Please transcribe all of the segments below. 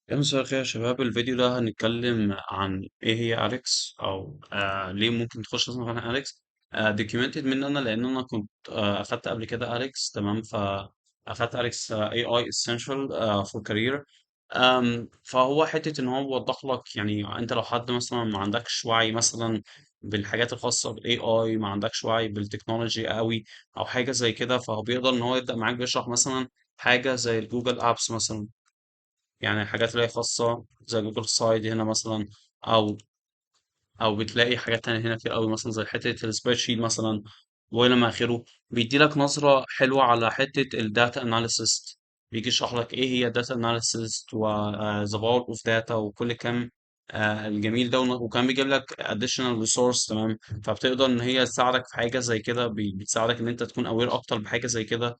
يا مساء الخير يا شباب. الفيديو ده هنتكلم عن ايه هي أليكس او ليه ممكن تخش اسمع عن أليكس. documented مني انا لان انا كنت اخدت قبل كده أليكس. تمام، فاخدت أليكس AI Essential for Career. فهو حتة ان هو يوضح لك، يعني انت لو حد مثلا ما عندكش وعي مثلا بالحاجات الخاصة بال AI، ما عندكش وعي بالتكنولوجي قوي او حاجة زي كده، فهو بيقدر ان هو يبدأ معاك بيشرح مثلا حاجة زي الجوجل ابس مثلا، يعني الحاجات اللي هي خاصة زي جوجل سايد هنا مثلا، أو أو بتلاقي حاجات تانية هنا كتير أوي مثلا زي حتة السبريد شيت مثلا وإلى ما آخره. بيديلك نظرة حلوة على حتة الداتا أناليسيست، بيجي يشرح لك إيه هي الداتا أناليسيست و the power of data وكل الكلام الجميل ده. وكان بيجيب لك additional resource. تمام، فبتقدر إن هي تساعدك في حاجة زي كده، بتساعدك إن أنت تكون aware أكتر بحاجة زي كده.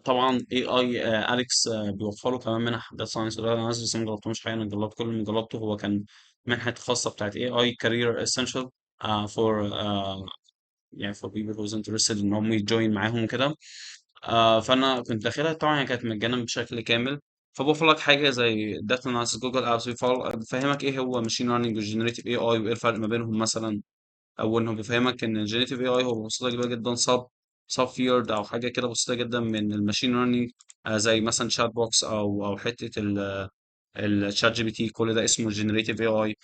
طبعا اي اي اليكس بيوفروا كمان منح داتا ساينس. وده انا لسه ما جربتهمش حقيقة، انا جربت كل اللي جربته هو كان منحة خاصة بتاعت اي اي كارير اسينشال فور يعني for people who's interested ان هم يجوين معاهم وكده. فانا كنت داخلها طبعا، هي كانت مجانا بشكل كامل. فبوفر لك حاجه زي داتا اناليسيس جوجل ابس، بيفهمك ايه هو ماشين ليرنينج والجنريتيف اي اي وايه الفرق ما بينهم مثلا. او انه بيفهمك ان الجينيتيف اي اي هو ببساطه كبيره جدا سب فيورد او حاجه كده بسيطه جدا من الماشين ليرنينج، زي مثلا شات بوكس او حته الشات جي بي تي. كل ده اسمه جينيريتيف اي اي.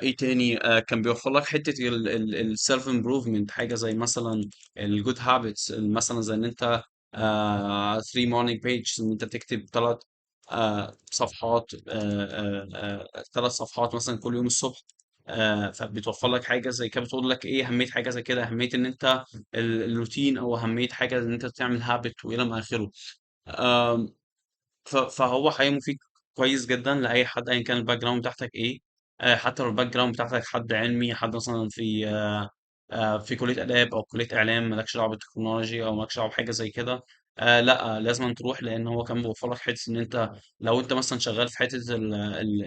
ايه تاني؟ كان بيوفر لك حته السيلف امبروفمنت، حاجه زي مثلا الجود هابتس، مثلا زي ان انت 3 مورنينج بيج، ان انت تكتب صفحات، 3 صفحات مثلا كل يوم الصبح. فبتوفر لك حاجه زي كده، بتقول لك ايه اهميه حاجه زي كده، اهميه ان انت الروتين، او اهميه حاجه ان انت تعمل هابت والى ما اخره. آم، فهو حقيقي مفيد كويس جدا لاي حد ايا كان الباك جراوند بتاعتك ايه. حتى لو الباك جراوند بتاعتك حد علمي، حد مثلا في كليه اداب او كليه اعلام، مالكش دعوه بالتكنولوجي او مالكش دعوه بحاجه زي كده. لا، لازم تروح، لان هو كان بيوفر لك حته ان انت لو انت مثلا شغال في حته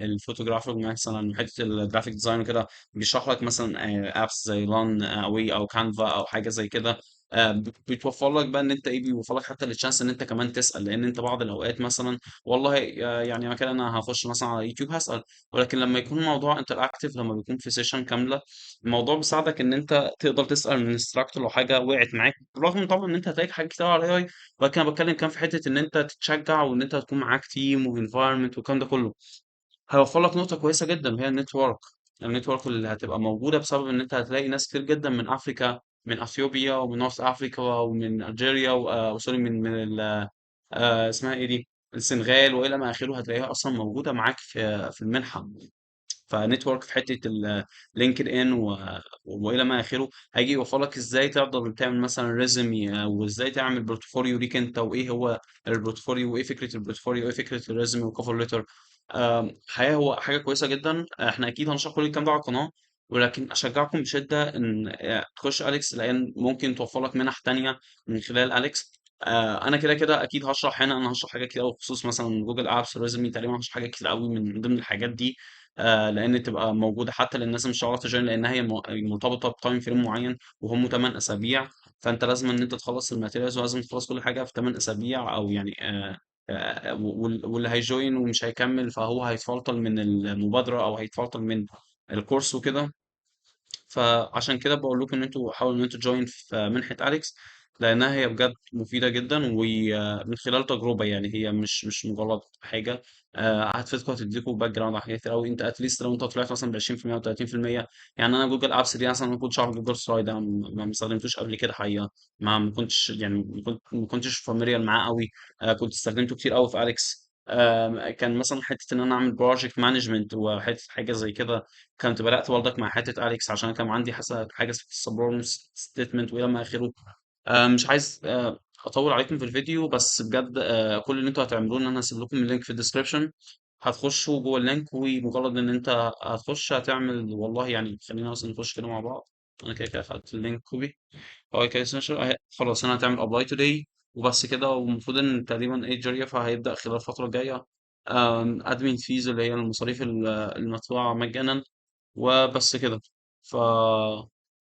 الفوتوغرافر مثلا، حته الجرافيك ديزاين وكده، بيشرح لك مثلا ابس زي لان اوي او كانفا او حاجه زي كده. بتوفر لك بقى ان انت ايه، بيوفر لك حتى التشانس ان انت كمان تسال، لان انت بعض الاوقات مثلا والله يعني مكان انا هخش مثلا على يوتيوب هسال، ولكن لما يكون الموضوع انتراكتيف، لما بيكون في سيشن كامله، الموضوع بيساعدك ان انت تقدر تسال من انستراكتور لو حاجه وقعت معاك، رغم طبعا ان انت هتلاقي حاجات كتير على الاي اي. ولكن انا بتكلم كان في حته ان انت تتشجع وان انت تكون معاك تيم وانفايرمنت والكلام ده كله. هيوفر لك نقطة كويسة جدا وهي النتورك اللي هتبقى موجودة بسبب إن أنت هتلاقي ناس كتير جدا من أفريكا، من أثيوبيا ومن نورث أفريكا ومن ألجيريا وسوري من اسمها إيه دي، السنغال وإلى ما آخره، هتلاقيها أصلا موجودة معاك في المنحة. فنتورك في حته اللينكد ان والى ما اخره، هيجي يوفر لك ازاي تقدر تعمل مثلا ريزمي، وازاي تعمل بورتفوليو ليك انت، وايه هو البورتفوليو، وايه فكره البورتفوليو، وايه فكره الريزمي وكفر ليتر. حقيقة هو حاجه كويسه جدا. احنا اكيد هنشرح كل الكلام ده على القناه، ولكن اشجعكم بشده ان تخش اليكس، لان ممكن توفر لك منح تانية من خلال اليكس. انا كده كده اكيد هشرح هنا، انا هشرح حاجات كتير قوي بخصوص مثلا جوجل ابس ريزمي، تقريبا هشرح حاجات كتير قوي من ضمن الحاجات دي. لان تبقى موجوده حتى للناس اللي مش هتعرف تجوين، لان هي مرتبطه بتايم فريم معين وهم 8 اسابيع. فانت لازم ان انت تخلص الماتيريالز، ولازم تخلص كل حاجه في 8 اسابيع، او يعني واللي هيجوين ومش هيكمل فهو هيتفلتر من المبادره او هيتفلتر من الكورس وكده. فعشان كده بقول لكم ان انتوا حاولوا ان انتوا تجوين في منحة أليكس، لأنها هي بجد مفيدة جدا ومن خلال تجربة، يعني هي مش مجرد حاجة. هتفيدكم، هتديكم باك جراوند على حاجات كتير أوي. أنت أتليست لو أنت طلعت مثلا ب 20% أو 30%، يعني أنا جوجل أبس دي مثلا ما كنتش أعرف جوجل سلايد، أنا ما استخدمتوش قبل كده حقيقة. ما كنتش يعني ما كنتش فاميليار معاه أوي. كنت استخدمته كتير أوي في أليكس. كان مثلا حتة إن أنا أعمل بروجكت مانجمنت وحتة حاجة زي كده، كنت بدأت برضك مع حتة أليكس عشان كان عندي حاجة في السبورم ستيتمنت وإلى ما آخره. مش عايز أطول عليكم في الفيديو، بس بجد كل اللي أنتوا هتعملوه إن أنا هسيب لكم اللينك في الديسكربشن. هتخشوا جوه اللينك، ومجرد إن أنت هتخش هتعمل، والله يعني خلينا مثلا نخش كده مع بعض. أنا كده كده خدت اللينك كوبي. هو كده signature خلاص. أنا هتعمل أبلاي توداي وبس كده. والمفروض إن تقريبا إيه جارية، فهيبدأ خلال الفترة الجاية. أدمن فيز اللي هي المصاريف المدفوعة مجانا، وبس كده. ف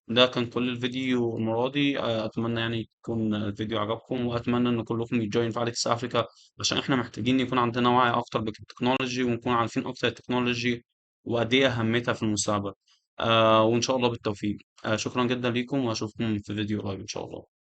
ده كان كل الفيديو المرة دي. أتمنى يعني يكون الفيديو عجبكم، وأتمنى إن كلكم يجوين فعالية أفريكا، عشان إحنا محتاجين يكون عندنا وعي أكتر بالتكنولوجي، ونكون عارفين أكتر التكنولوجي وقد إيه أهميتها في المستقبل. وإن شاء الله بالتوفيق. شكرا جدا ليكم، وأشوفكم في فيديو قريب إن شاء الله.